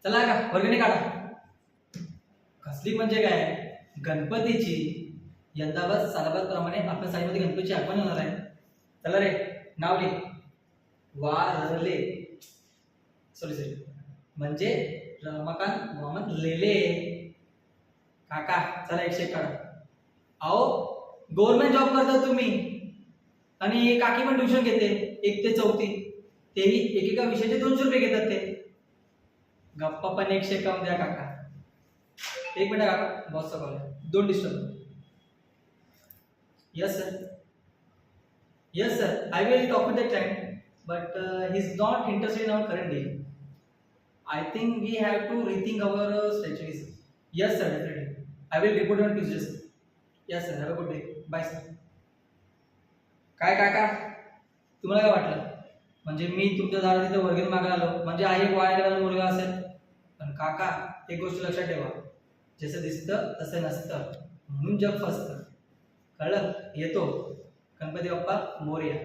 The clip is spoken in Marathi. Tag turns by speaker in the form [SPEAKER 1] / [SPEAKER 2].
[SPEAKER 1] चला का वर्गणी काढा. कसली म्हणजे काय, गणपतीची. यंदा बस सालाबाद प्रमाणे आपल्या साईमध्ये गणपतीची आगमन होणार आहे. चला रे, नाव लिह. वारले, सॉरी म्हणजे रमाकांत मोहम्मद लेले. काका चला 101 काढा. आओ गव्हर्नमेंट जॉब करता तुम्ही आणि काकी पण ट्युशन घेते 1 ते 4, तेही एकेका विषयाचे 200 रुपये घेतात ते. गप्पा पण 101 कम द्या काका. 1 मिनिट काका, बॉसचा कॉल आहे. Don't disturb. Yes sir. Yes sir, I will talk with the client, but he's not interested in our current deal. I think we have to rethink our strategies. Yes sir, definitely. I will report on Tuesday sir. Yes sir, have a good day. Bye sir. काय काका, तुम्हाला काय वाटलं म्हणजे मी तुमच्या दारात तिथे वर्गणी मागायला आलो म्हणजे आई एक वाया गेलेला मुलगा असेल? पण काका एक गोष्ट लक्षात ठेवा, जसं दिसतं तसं नसतं, म्हणून जग फसतं. कळलं? येतो. गणपती बाप्पा मोरया.